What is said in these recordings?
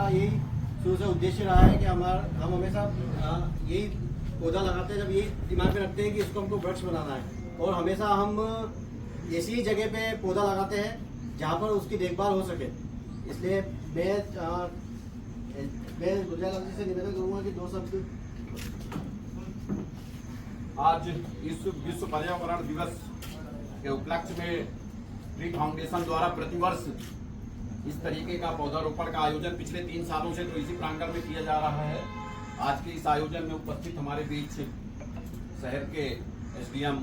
हमारा यही शुरू से उद्देश्य रहा है कि हम हमेशा यही पौधा लगाते हैं, जब यही दिमाग में रखते हैं कि इसको हमको वृक्ष बनाना है, और हमेशा हम ऐसी जगह पे पौधा लगाते हैं जहाँ पर उसकी देखभाल हो सके। इसलिए मैं गुजरात जी से निवेदन करूँगा कि 2 शब्द। आज इस विश्व पर्यावरण दिवस के उपलक्ष्य में ट्री फाउंडेशन द्वारा प्रतिवर्ष इस तरीके का पौधारोपण का आयोजन पिछले 3 सालों से तो इसी प्रांगण में किया जा रहा है। आज के इस आयोजन में उपस्थित हमारे बीच शहर के एसडीएम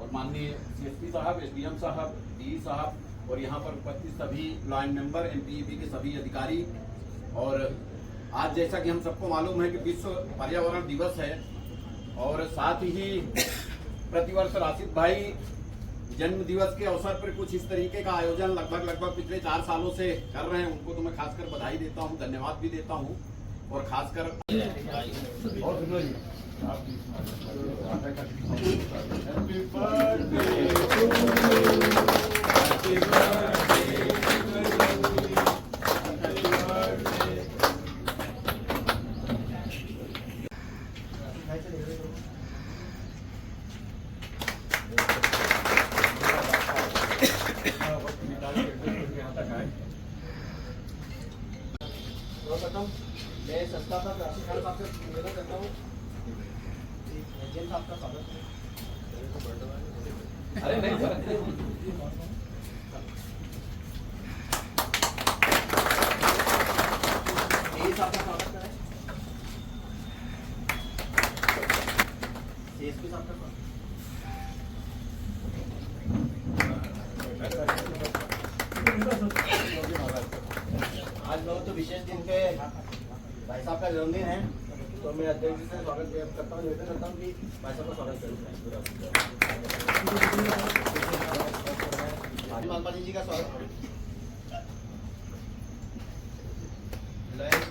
और माननीय सीएसपी साहब, एसडीएम साहब, डीई साहब और यहाँ पर उपस्थित सभी लाइन मेंबर, एमपीईबी के सभी अधिकारी। और आज जैसा कि हम सबको मालूम है कि विश्व पर्यावरण दिवस है, और साथ ही प्रतिवर्ष राशिद भाई जन्म दिवस के अवसर पर कुछ इस तरीके का आयोजन लगभग पिछले 4 सालों से कर रहे हैं। उनको तो मैं खासकर बधाई देता हूं, धन्यवाद भी देता हूं। और खासकर सर्वप्रथम मैं संस्थापक राशिद खान साहब से निवेदन करता हूँ, जैन साहब का स्वागत है। अरे नहीं साहब का स्वागत करें। सीएसपी साहब का स्वागत। आज बहुत तो विशेष दिन पे भाई साहब का जन्मदिन है, तो मैं अध्यक्ष जी से स्वागत करता हूँ, निवेदन करता हूँ कि भाई साहब का स्वागत करें। मालपाली जी का स्वागत। लायंस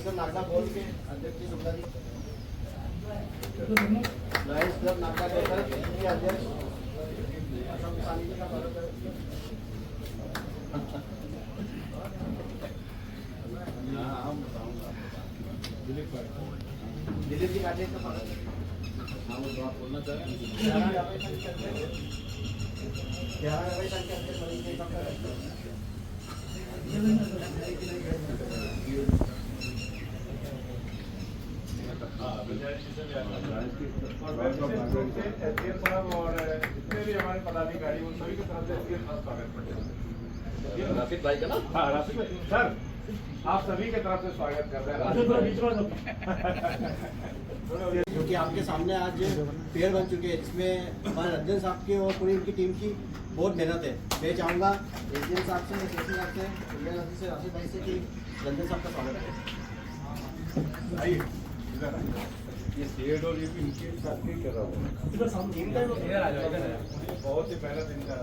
क्लब नागदा बोल के अध्यक्ष जी शुक्ला जी। लायंस क्लब नागदा के अध्यक्ष असम सानी जी का स्वागत करें। दिलीप जी काटे का स्वागत है। बोलना साहब और जितने भी हमारे पदाधिकारी उन सभी की तरफ से स्वागत करते हैं। राशिद भाई का ना? हाँ, राशिद भाई सर, आप सभी के तरफ से स्वागत कर रहे हैं। जो कि आपके सामने आज पेड़ बन चुके हैं, जिसमें हमारे रंजन साहब की और पूरी उनकी टीम की बहुत मेहनत है। मैं चाहूँगा एसडीएम साहब से, केसी साहब से, गुजरात से, राशिद भाई से कि रंजन साहब का स्वागत है। आइए ये शेड और ये भी इनके साथ नहीं कर रहा हूँ, इधर सामने इधर आ जाओ, इधर बहुत ही पहला दिन का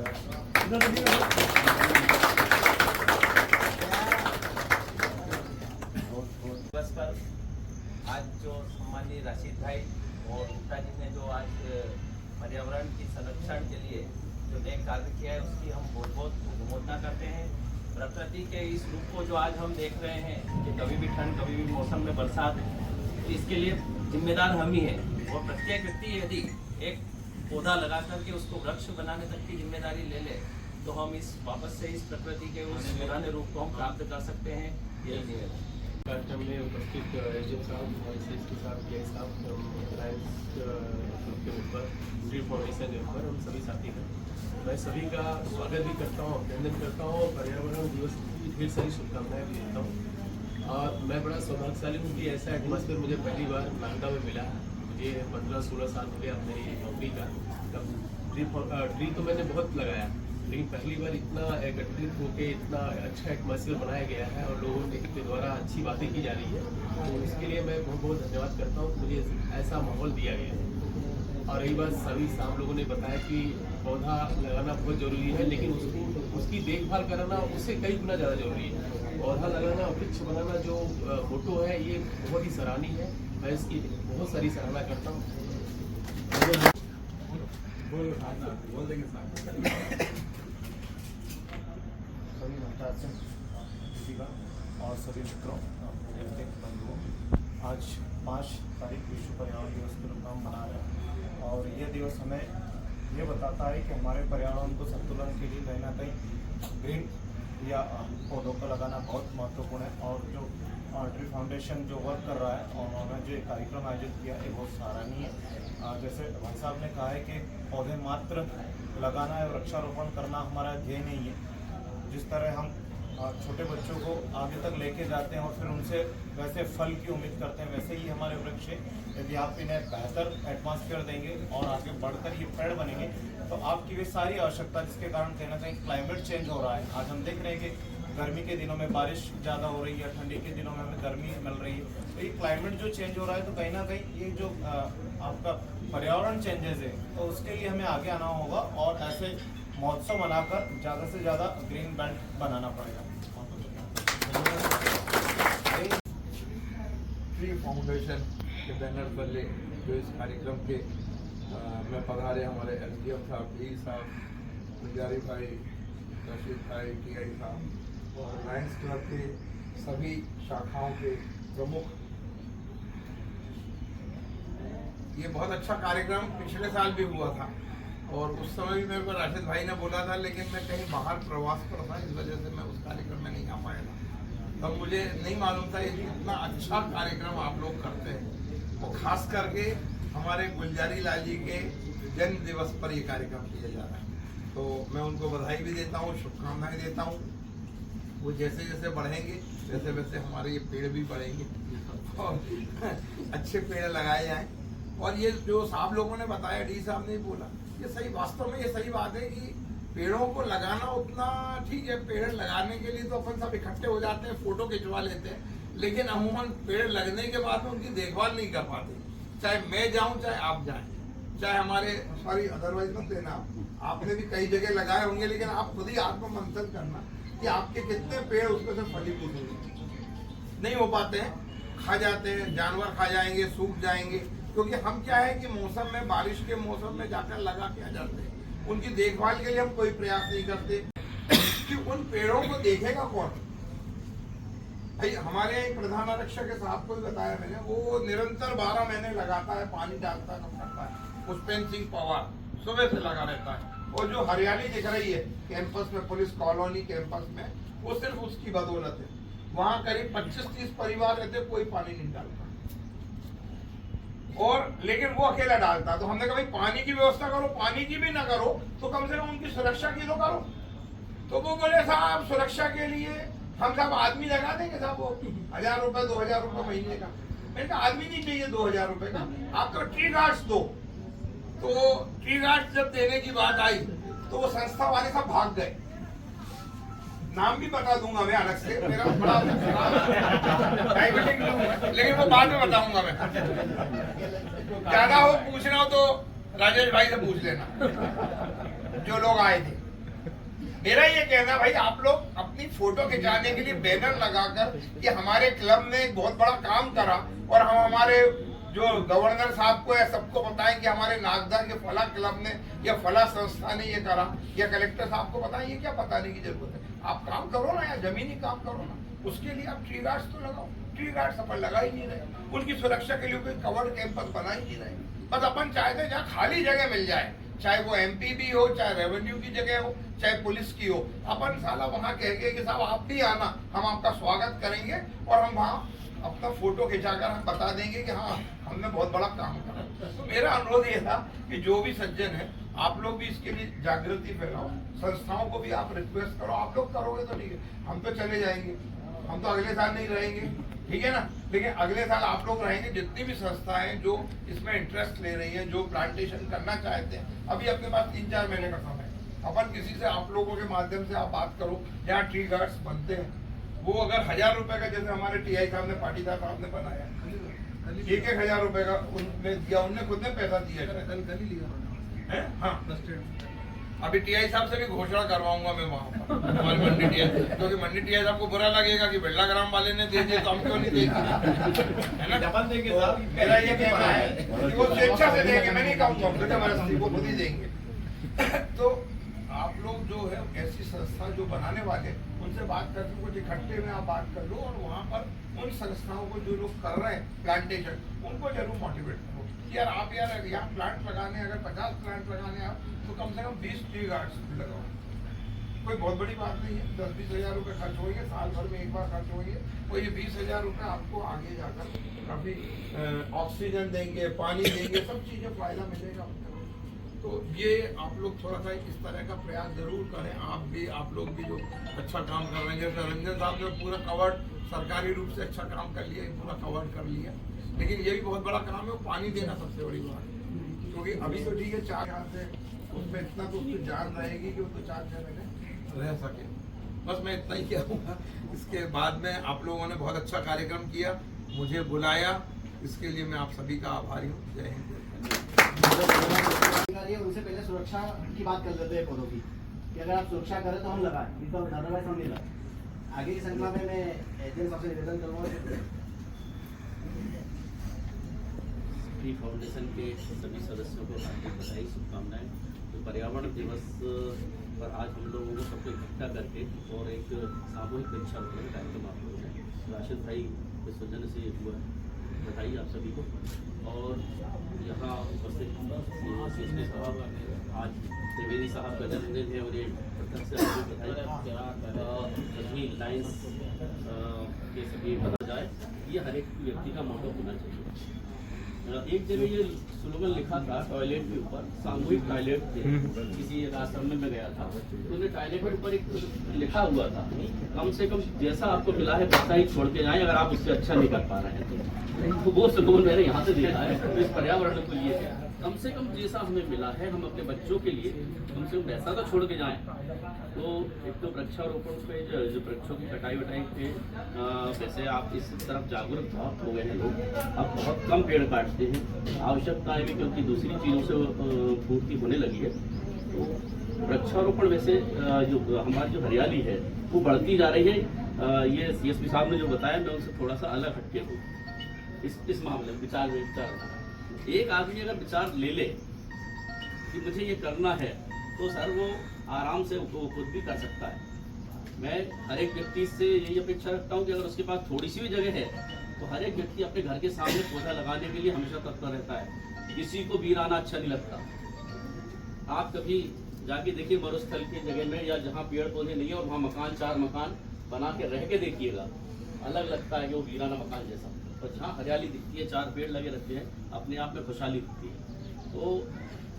दिवस पर आज जो सम्मानीय राशिद भाई और गुप्ता जी ने जो आज पर्यावरण की संरक्षण के लिए जो नेक कार्य किया है, उसकी हम बहुत बहुत अनुमोदना करते हैं। प्रकृति के इस रूप को जो आज हम देख रहे हैं कि कभी भी ठंड, कभी भी मौसम में बरसात, इसके लिए जिम्मेदार हम ही हैं। और प्रत्येक व्यक्ति यदि एक पौधा लगा करके उसको वृक्ष बनाने तक की जिम्मेदारी ले ले, तो हम इस वापस से इस प्रकृति के उस पुराने रूप को हम प्राप्त कर सकते हैं। यही निवेदन। कार्यक्रम में उपस्थित एसडीएम साहब और सीएसपी साहब, डीआई साहब, लायंस ग्रुप के ऊपर, ट्री फाउंडेशन के ऊपर हम सभी साथी हैं। मैं सभी का स्वागत भी करता हूँ, अभिनंदन करता हूँ और पर्यावरण दिवस की ढेर सारी शुभकामनाएं भी देता हूँ। और मैं बड़ा सौभाग्यशाली हूँ कि ऐसा एटमॉस्फेयर मुझे पहली बार नागदा में मिला। मुझे 15-16 साल हो गया मेरी नौकरी का। ट्री तो मैंने बहुत लगाया, लेकिन पहली बार इतना एकत्रित होकर इतना अच्छा एटमॉस्फेयर बनाया गया है और लोगों के द्वारा अच्छी बातें की जा रही है, तो इसके लिए मैं बहुत बहुत धन्यवाद करता हूँ। मुझे ऐसा माहौल दिया गया है। और रही बात, सभी साहब लोगों ने बताया कि पौधा लगाना बहुत ज़रूरी है, लेकिन उसकी देखभाल कराना उससे कई गुना ज़्यादा जरूरी है। पौधा लगाना, वृक्ष बनाना जो मोटो है, ये बहुत ही सराहनीय है। मैं इसकी बहुत सारी सराहना करता हूँ। बोल देंगे साहब। आदरणीय घंटा सिंह दीदीगण और सभी मित्रों मीडिया के बंधुओं, आज 5 तारीख विश्व पर्यावरण दिवस के रूप में हम मना रहे हैं और यह दिवस हमें ये बताता है कि हमारे पर्यावरण को संतुलन के लिए कहीं ना कहीं ग्रीन या पौधों को लगाना बहुत महत्वपूर्ण है। और जो ट्री फाउंडेशन जो वर्क कर रहा है और उन्होंने जो कार्यक्रम आयोजित किया है बहुत सराहनीय है। जैसे भाई साहब ने कहा है कि पौधे मात्र लगाना है, वृक्षारोपण करना हमारा ध्येय नहीं है। जिस तरह हम छोटे बच्चों को आगे तक लेके जाते हैं और फिर उनसे वैसे फल की उम्मीद करते हैं, वैसे ही हमारे वृक्ष यदि आप इन्हें बेहतर एटमॉस्फेयर देंगे और आगे बढ़कर ये पेड़ बनेंगे तो आपकी भी सारी आवश्यकता, जिसके कारण कहीं ना कहीं क्लाइमेट चेंज हो रहा है। आज हम देख रहे हैं कि गर्मी के दिनों में बारिश ज़्यादा हो रही है, ठंडी के दिनों में हमें गर्मी मिल रही है। तो ये क्लाइमेट जो चेंज हो रहा है तो कहीं ना कहीं ये जो आपका पर्यावरण चेंजेस है तो उसके लिए हमें आगे आना होगा और ऐसे महोत्सव मनाकर ज़्यादा से ज़्यादा ग्रीन बेल्ट बनाना पड़ेगा। ट्री फाउंडेशन के बैनर तले जो इस कार्यक्रम के में पधारे हमारे एसडीएम साहब, डी साहब, पुजारी भाई, रशीद भाई, टीआई साहब और लायंस क्लब के सभी शाखाओं के प्रमुख। ये बहुत अच्छा कार्यक्रम पिछले साल भी हुआ था और उस समय भी मेरे को राशिद भाई ने बोला था, लेकिन मैं कहीं बाहर प्रवास पर था, इस वजह से मैं उस कार्यक्रम में नहीं आ पाया था। तब मुझे नहीं मालूम था ये इतना अच्छा कार्यक्रम आप लोग करते हैं और खास करके हमारे गुलजारी लाल जी के जन्म दिवस पर ये कार्यक्रम किया जा रहा है। तो मैं उनको बधाई भी देता हूँ, शुभकामनाएं देता हूँ। वो जैसे जैसे बढ़ेंगे वैसे वैसे हमारे ये पेड़ भी बढ़ेंगे और अच्छे पेड़ लगाए जाएं। और ये जो साहब लोगों ने बताया, डी साहब ने बोला, ये सही, वास्तव में ये सही बात है कि पेड़ों को लगाना उतना ठीक है। पेड़ लगाने के लिए तो अपन सब इकट्ठे हो जाते हैं, फोटो खिंचवा लेते हैं, लेकिन अमूमन पेड़ लगने के बाद में उनकी देखभाल नहीं कर पाते। चाहे मैं जाऊं चाहे आप जाएं, चाहे हमारे सॉरी अदरवाइज मत देना, आपने भी कई जगह लगाए होंगे, लेकिन आप खुद ही आत्ममंथन करना कि आपके कितने पेड़ उसमें से फलीभूत होंगे। नहीं हो पाते हैं, खा जाते हैं, जानवर खा जाएंगे, सूख जाएंगे। क्योंकि हम क्या है कि मौसम में, बारिश के मौसम में जाकर लगा के आ जाते हैं, उनकी देखभाल के लिए हम कोई प्रयास नहीं करते कि उन पेड़ों को देखेगा कौन। भाई हमारे प्रधान आरक्षक के साहब को भी बताया मैंने, वो निरंतर 12 महीने लगाता है, पानी डालता करता है। पुष्पेंद्र सिंह पवार सुबह से लगा रहता है। और जो हरियाली दिख रही है कैंपस में, पुलिस कॉलोनी कैंपस में, वो सिर्फ उसकी बदौलत है। वहाँ करीब 25-30 परिवार रहते, कोई पानी नहीं डालता और लेकिन वो अकेला डालता। तो हमने कहा भाई पानी की व्यवस्था करो, पानी की भी ना करो तो कम से कम उनकी सुरक्षा की तो करो। तो वो बोले साहब सुरक्षा के लिए हम सब आदमी लगा देंगे साहब, वो 1000 रुपए 2000 रुपए महीने का। मैंने कहा आदमी नहीं चाहिए 2000 रुपए का, आप तो ट्री गार्ड्स दो। तो ट्री गार्ड्स जब देने की बात आई तो वो संस्था वाले सब भाग गए। नाम भी बता दूंगा मैं अलग से, मेरा बड़ा लेकिन वो बाद में बताऊंगा मैं। ज्यादा हो पूछना हो तो राजेश भाई से पूछ लेना जो लोग आए थे। मेरा ये कहना भाई, आप लोग अपनी फोटो खिंचाने के लिए बैनर लगाकर कि हमारे क्लब ने एक बहुत बड़ा काम करा और हम हमारे जो गवर्नर साहब को या सबको बताएं कि हमारे नागदा के फला क्लब ने या फला संस्था ने ये करा, या कलेक्टर साहब को बताएं, ये क्या बताने की जरूरत है। आप काम करो ना, या जमीनी काम करो ना, उसके लिए आप ट्री गार्ड्स तो लगाओ। ट्री गार्ड्स अपन लगा ही नहीं रहे, उनकी सुरक्षा के लिए कोई कवर्ड कैंपस बना ही नहीं रहे। बस अपन चाहते जहाँ खाली जगह मिल जाए, चाहे वो एमपी भी हो, चाहे रेवेन्यू की जगह हो, चाहे पुलिस की हो, अपन साला वहाँ कहेंगे कि साहब आप भी आना, हम आपका स्वागत करेंगे और हम वहाँ अपना फोटो खिंचाकर हम बता देंगे कि हाँ हमने बहुत बड़ा काम करा। तो मेरा अनुरोध ये था कि जो भी सज्जन है आप लोग भी इसके लिए जागृति फैलाओ, संस्थाओं को भी आप रिक्वेस्ट करो। आप लोग करोगे तो ठीक है, हम तो चले जाएंगे, हम तो अगले साल नहीं रहेंगे, ठीक है ना, लेकिन अगले साल आप लोग रहेंगे। जितनी भी संस्थाएं जो इसमें इंटरेस्ट ले रही हैं, जो प्लांटेशन करना चाहते हैं, अभी अपने पास 3-4 महीने का समय है। अपन किसी से, आप लोगों के माध्यम से आप बात करो, जहाँ ट्री गार्ड्स बनते हैं वो अगर 1000 रुपए का, जैसे हमारे टीआई साहब ने, पाटीदार साहब ने बनाया, 1-1000 रुपए का उनने दिया, उनने खुद ने पैसा दिया है। हाँ, अभी टीआई साहब से भी घोषणा करवाऊंगा मैं वहाँ पर हमारे मंडी टीआई, क्योंकि मंडी टीआई साहब को बुरा लगेगा कि बिरलाग्राम वाले ने दे दिए तो हम क्यों नहीं देंगे, है ना। डबल देंगे साहब। मेरा ये कहना है कि वो स्वेच्छा से देंगे, मैं नहीं कहूँगा, हमारे वो खुद ही देंगे। तो आप लोग जो है ऐसी संस्था जो बनाने वाले, उनसे बात करके कुछ इकट्ठे में आप बात कर लो और वहाँ पर उन संस्थाओं को जो लोग कर रहे हैं प्लांटेशन, उनको जरूर मोटिवेट करो कि यार आप यार यहाँ प्लांट लगाने, अगर 50 प्लांट लगाने आप तो कम से कम 20 ट्री गार्ड्स लगाओ। कोई बहुत बड़ी बात नहीं है, 10-20 हज़ार रुपये खर्च होंगे, साल भर में एक बार खर्च होंगे, तो ये 20 हज़ार रुपये आपको आगे जाकर काफ़ी ऑक्सीजन देंगे, पानी देंगे, सब चीज़ें फायदा मिलेगा। तो ये आप लोग थोड़ा सा इस तरह का प्रयास जरूर करें। आप लोग भी जो अच्छा काम कर रहे हैं, जैसे रंजन साहब ने पूरा कवर्ड सरकारी रूप से अच्छा काम कर लिया, पूरा कवर्ड कर लिया, लेकिन ये भी बहुत बड़ा काम है, वो पानी देना सबसे बड़ी बात है। क्योंकि अभी तो ठीक है 4 यहाँ से उसमें इतना तो उसकी जान रहेगी कि वो तो 4 जगह में रह सके। बस मैं इतना ही कहूँगा। इसके बाद में आप लोगों ने बहुत अच्छा कार्यक्रम किया, मुझे बुलाया, इसके लिए मैं आप सभी का आभारी हूँ। जय हिंद। उनसे पहले सुरक्षा की बात कर लेते हैं पौधों की, कि अगर आप सुरक्षा करें तो हम लगाएं, नहीं तो अदरवाइज हम नहीं लगाएं। आगे की श्रृंखला में मैं एजेंट साहब से निवेदन करूँगा। ट्री फाउंडेशन के सभी सदस्यों को हार्दिक बधाई, शुभकामनाएं। तो पर्यावरण दिवस पर आज हम लोगों को सबको इकट्ठा करके और एक सामूहिक वृक्षारोपण कार्यक्रम आप लोगों ने राशिद भाई के सौजन्य से हुआ, बधाई आप सभी को। और यहाँ उपस्थित CSP साहब, आज त्रिवेदी साहब का जन्मदिन है और ये प्रथम से आपको बधाई। सभी लाइन्स के सभी बता जाए, ये हर एक व्यक्ति का मोटो होना चाहिए। एक जगह ये स्लोगन लिखा था टॉयलेट के ऊपर, सामूहिक टॉयलेट थे, किसी एक आश्रम में मैं गया था, तो उन्हें टॉयलेट के ऊपर एक लिखा हुआ था, कम से कम जैसा आपको मिला है वैसा ही छोड़ के जाएं, अगर आप उससे अच्छा नहीं कर पा रहे हैं तो वो स्लोगन मैंने यहाँ से देखा है। तो इस पर्यावरण को ये है, कम से कम जैसा हमें मिला है हम अपने बच्चों के लिए कम से कम वैसा तो छोड़ के जाएं। तो एक तो वृक्षारोपण पे जो वृक्षों की कटाई वटाई पे वैसे आप इस तरफ जागरूक बहुत हो गए हैं लोग, अब बहुत कम पेड़ काटते हैं, आवश्यकताएं भी क्योंकि दूसरी चीज़ों से पूर्ति होने लगी है। तो वृक्षारोपण वैसे जो हमारी जो हरियाली है वो बढ़ती जा रही है। ये CSP साहब ने जो बताया, मैं उनसे थोड़ा सा अलग हटके हूँ इस मामले में। विचार एक आदमी अगर विचार ले ले कि मुझे ये करना है तो सर वो आराम से वो खुद भी कर सकता है। मैं हर एक व्यक्ति से यही अपेक्षा रखता हूँ कि अगर उसके पास थोड़ी सी भी जगह है तो हर एक व्यक्ति अपने घर के सामने पौधा लगाने के लिए हमेशा तत्पर रहता है। किसी को वीराना अच्छा नहीं लगता। आप कभी जाके देखिए मरुस्थल की जगह में या जहाँ पेड़ पौधे नहीं है और वहाँ मकान 4 मकान बना के रह के देखिएगा, अलग लगता है कि वो वीराना मकान जैसा। और जहाँ हरियाली दिखती है, 4 पेड़ लगे रहते हैं, अपने आप में खुशहाली दिखती है। तो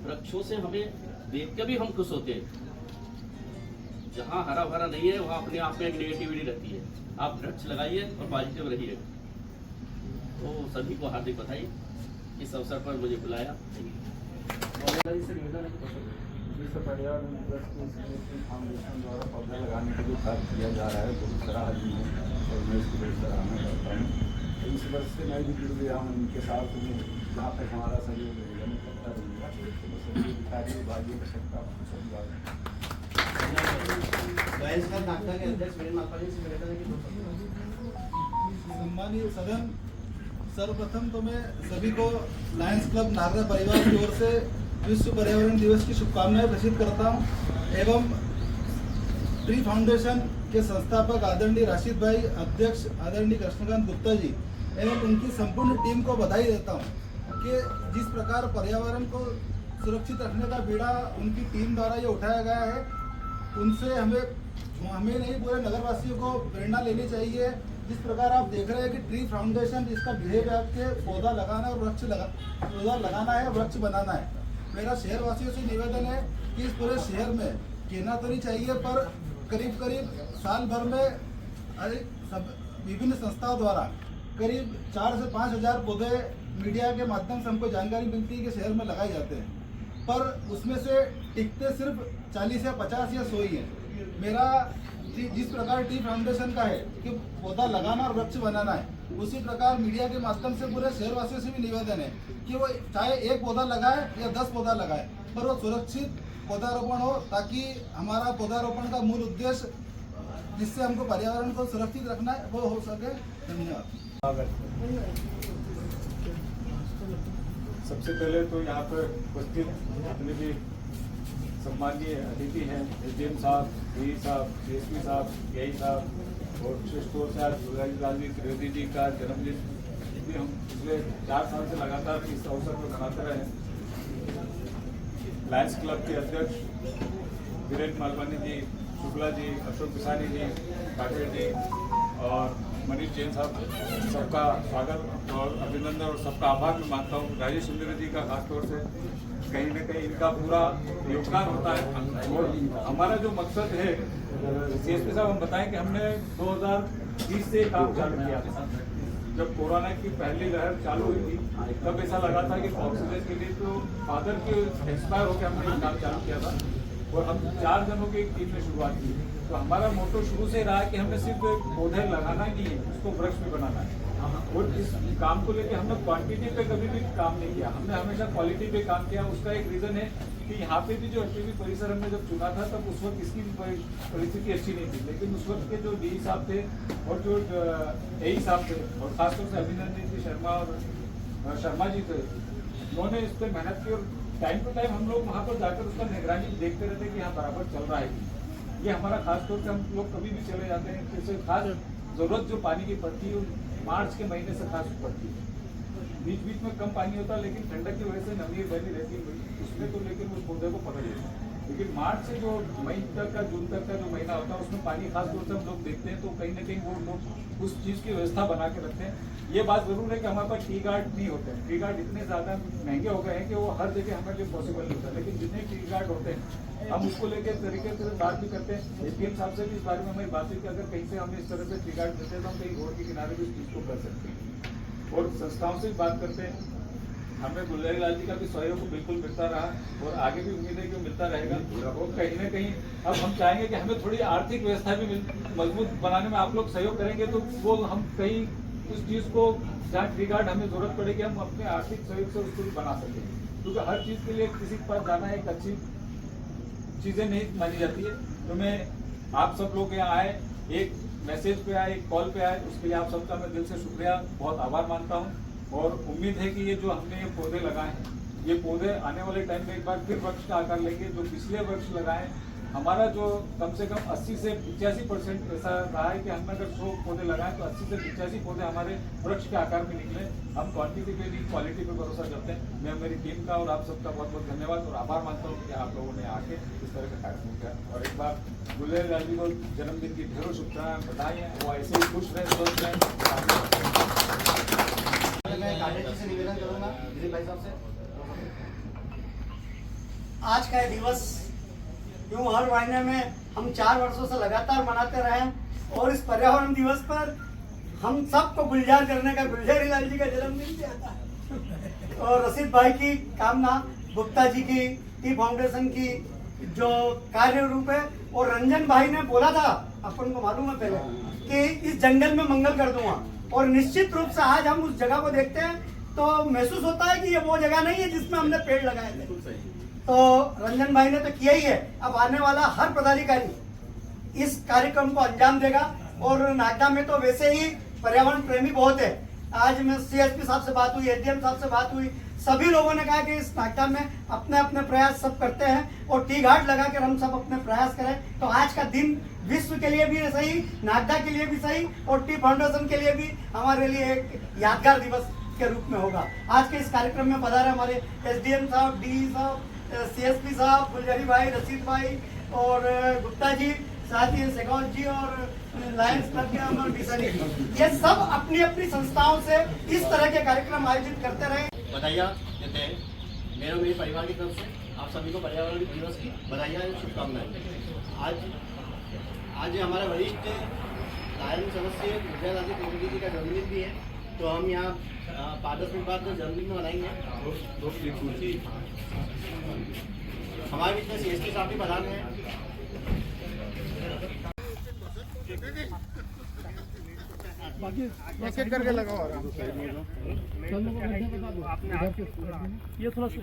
वृक्षों से हमें देख के भी हम खुश होते हैं। जहाँ हरा भरा नहीं है वहाँ अपने आप में एक नेगेटिविटी रहती है। आप वृक्ष लगाइए और पॉजिटिव रहिए। तो सभी को हार्दिक बधाई, इस अवसर पर मुझे बुलाया। विश्व पर्यावरण दिवस को CSP फाउंडेशन द्वारा पौधा लगाने के लिए कार्य किया जा रहा है, बहुत सराहनीय है और मैं इसकी बड़ी सराहना करता हूँ। तो इस वर्ष से मैं भी जुड़ गया हूँ उनके साथ, जहाँ तक हमारा सहयोग रहेगा मैं करता रहूँगा। तो सभी अधिकारी विभागीय आवश्यकता सम्मानीय सदन, सर्वप्रथम तो मैं सभी को लायंस क्लब नागरा परिवार की ओर से विश्व पर्यावरण दिवस की शुभकामनाएं प्रेषित करता हूं एवं ट्री फाउंडेशन के संस्थापक आदरणीय राशिद भाई, अध्यक्ष आदरणीय कृष्णकांत गुप्ता जी एवं उनकी संपूर्ण टीम को बधाई देता हूं कि जिस प्रकार पर्यावरण को सुरक्षित रखने का बीड़ा उनकी टीम द्वारा ये उठाया गया है, उनसे हमें नहीं पूरे नगरवासियों को प्रेरणा लेनी चाहिए। जिस प्रकार आप देख रहे हैं कि ट्री फाउंडेशन जिसका ध्येय है आपके पौधा लगाना और पौधा लगाना है, वृक्ष बनाना है। मेरा शहरवासियों से निवेदन है कि इस पूरे शहर में कहना तो नहीं चाहिए पर करीब साल भर में विभिन्न संस्थाओं द्वारा करीब 4 से 5 हज़ार पौधे मीडिया के माध्यम से हमको जानकारी मिलती है कि शहर में लगाए जाते हैं, पर उसमें से टिकते सिर्फ 40 या 50 या 100 ही है। मेरा जिस प्रकार ट्री फाउंडेशन का है कि पौधा लगाना और वृक्ष बनाना है, उसी प्रकार मीडिया के माध्यम से पूरे शहरवासियों से भी निवेदन है कि वो चाहे 1 पौधा लगाए या 10 पौधा लगाए, पर वो सुरक्षित पौधारोपण हो, ताकि हमारा पौधारोपण का मूल उद्देश्य जिससे हमको पर्यावरण को सुरक्षित रखना है वो हो सके। धन्यवाद। सबसे पहले तो यहाँ पर उपस्थित जितने भी सम्मानीय अतिथि हैं एसडीएम साहब, डीई साहब, सीएसपी साहब, एआई साहब और विशेष तौर से आज राजीव त्रिवेदी जी का जन्मदिन भी हम पिछले 4 साल से लगातार इस अवसर पर मनाते रहे हैं। लायंस क्लब के अध्यक्ष वीरेंद्र मालवानी जी, शुक्ला जी, अशोक किसानी जी, काटेर जी और मनीष जैन साहब, सबका स्वागत और अभिनंदन और सबका आभार मैं मानता हूँ। राजेश सुंदर जी का खासतौर से कहीं न कहीं इनका पूरा योगदान होता है और हमारा जो मकसद है, सीएसपी साहब हम बताएं कि हमने 2020 से काम चालू किया था। जब कोरोना की पहली लहर चालू हुई थी तब ऐसा लगा था कि ऑक्सीजन के लिए तो फादर के एक्सपायर होकर हमने ये काम चालू किया था और हम 4 जनों की एक टीम में शुरुआत की। तो हमारा मोटो शुरू से रहा है कि हमें सिर्फ पौधे लगाना नहीं है, उसको वृक्ष भी बनाना है। और इस काम को लेकर हमने क्वांटिटी पे कभी भी काम नहीं किया, हमने हमेशा क्वालिटी पे काम किया। उसका एक रीजन है कि यहाँ पे भी जो एचपीवी परिसर हमने जब चुना था तब उस वक्त इसकी परिस्थिति अच्छी नहीं थी, लेकिन उस वक्त के जो डीई साहब थे और जो एई साहब थे और खासतौर से अभिनंदन जी शर्मा और शर्मा जी थे, उन्होंने इस पर मेहनत की और टाइम टू टाइम हम लोग वहाँ पर जाकर उसका निगरानी देखते रहते कि यहाँ बराबर चल रहा है। ये हमारा खासतौर से हम लोग कभी भी चले जाते हैं, जैसे खास जरूरत जो पानी की पड़ती है मार्च के महीने से खास पड़ती है। बीच बीच में कम पानी होता है लेकिन ठंडक की वजह से नमी बनी रहती है उसमें, तो लेकिन उस पौधे को पकड़ लेते हैं। लेकिन मार्च से जो मई तक का जून तक का जो महीना होता है उसमें पानी खास तौर से हम लोग देखते हैं, तो कहीं ना कहीं वो लोग उस चीज़ की व्यवस्था बना के रखते हैं। ये बात जरूर है कि हमारे पास टी गार्ड नहीं होते हैं, टी गार्ड इतने ज़्यादा महंगे हो गए हैं कि वो हर जगह हमारे लिए पॉसिबल नहीं होता, लेकिन जितने टी गार्ड होते हैं हम उसको लेकर तरीके से बात भी करते हैं। एसडीएम साहब से भी इस बारे में हमारी बात हुई कि अगर कहीं से हमें इस तरह से टी गार्ड मिलते हैं तो हम कहीं रोड के किनारे भी इस चीज़ को कर सकते हैं। और संस्थाओं से भी बात करते हैं, हमें गुलजारी लाल जी का भी सहयोग बिल्कुल मिलता रहा और आगे भी उम्मीद है कि मिलता रहेगा। और कहीं ना कहीं अब हम चाहेंगे कि हमें थोड़ी आर्थिक व्यवस्था भी मजबूत बनाने में आप लोग सहयोग करेंगे, तो वो हम कहीं उस चीज़ को जहाँ ट्री गार्ड हमें जरूरत पड़ेगी हम अपने आर्थिक सहयोग से उसको भी बना सकें, क्योंकि हर चीज़ के लिए किसी के पास जाना एक अच्छी चीज़ें नहीं मानी जाती है। तो मैं आप सब लोग यहाँ आए, एक मैसेज पे आए, एक कॉल पे आए, उसके लिए आप सबका मैं दिल से शुक्रिया, बहुत आभार मानता हूँ। और उम्मीद है कि ये जो हमने ये पौधे लगाए हैं, ये पौधे आने वाले टाइम में एक बार फिर वृक्ष का आकार लेंगे। जो पिछले वृक्ष लगाए हमारा जो कम से कम 80 से 85% ऐसा रहा है कि हम अगर 100 पौधे लगाएं तो 80 से 85 पौधे हमारे वृक्ष के आकार में निकले। हम क्वांटिटी पे नहीं क्वालिटी पे भरोसा करते हैं। मैं मेरी टीम का और आप सबका बहुत बहुत धन्यवाद और आभार मानता हूँ कि आप लोगों ने आके इस तरह का कार्यक्रम किया। और एक बार गुलजार लाल जी को जन्मदिन की ढेरों शुभकामनाएं, बधाई, वो ऐसे ही खुश रहें, स्वस्थ रहें। मैं काटेर जी से निवेदन करूंगा, दिलीप भाई साहब से। आज का ये दिवस यूँ हर महीने में हम 4 वर्षों से लगातार मनाते रहे और इस पर्यावरण दिवस पर हम सबको गुलजार करने का गुलजारी लाल जी का जन्मदिन भी आता है। और रशीद भाई की कामना, गुप्ता जी की टी फाउंडेशन की जो कार्य रूप है, और रंजन भाई ने बोला था, अपन को मालूम है पहले, कि इस जंगल में मंगल कर दूंगा। और निश्चित रूप से आज हम उस जगह को देखते हैं तो महसूस होता है कि ये वो जगह नहीं है जिसमें हमने पेड़ लगाए थे। तो रंजन भाई ने तो किया ही है। अब आने वाला हर पदाधिकारी इस कार्यक्रम को अंजाम देगा। और नागदा में तो वैसे ही पर्यावरण प्रेमी बहुत है। आज मैं सीएसपी साहब से बात हुई, एसडीएम साहब से बात हुई, सभी लोगों ने कहा कि इस नागदा में अपने अपने प्रयास सब करते हैं और टी गार्ड लगा कर हम सब अपने प्रयास करें। तो आज का दिन विश्व के लिए भी सही, नागदा के लिए भी सही और टी फाउंडेशन के लिए भी हमारे लिए एक यादगार दिवस के रूप में होगा। आज के इस कार्यक्रम में पधारे हमारे एसडीएम साहब, डीई साहब, सीएसपी साहब, गुलजारी भाई, रशीद भाई और गुप्ता जी, साथ ही शेखावत जी और लायंस क्लब के अमर बिसानी जी, ये सब अपनी अपनी संस्थाओं से इस तरह के कार्यक्रम आयोजित करते रहे। बधाइयाँ देते हैं मेरे और मेरे परिवार की तरफ से आप सभी को पर्यावरण दिवस की बधाइयाँ और शुभकामनाएं। आज हमारा वरिष्ठ लायन सदस्य गुलजार लाल त्रिवेदी जी का जन्मदिन भी है, तो हम यहाँ 5-10 मिनट बाद जन्मदिन मनाएंगे। हमारे बीच में सीएसपी साहब भी प्रधान हैं। एक करके लगाओ ये थोड़ा सा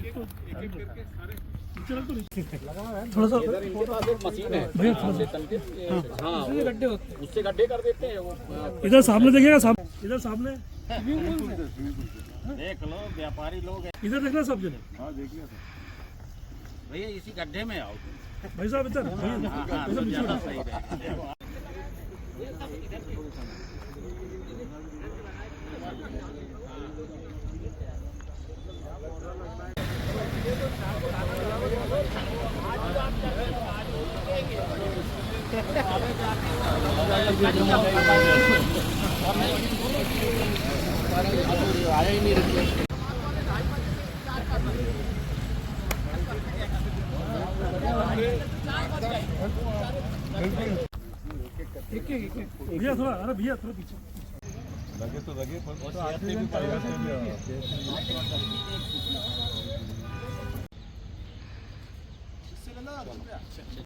मशीन है भैया, थोड़ा सा हाँ, गड्ढे होते हैं, उससे गड्ढे कर देते हैं वो। इधर सामने देखिएगा, इधर सामने देख लो, व्यापारी लोग इधर देखना सब जने। हाँ, देखिए भैया इसी गड्ढे में आओ भाई साहब इधर हाँ, हाँ, तो ज़्यादा सही रहेगा। भैया थोड़ा, अरे भैया थोड़ा पीछे। लगे तो लगे पर आदमी भी पाएगा।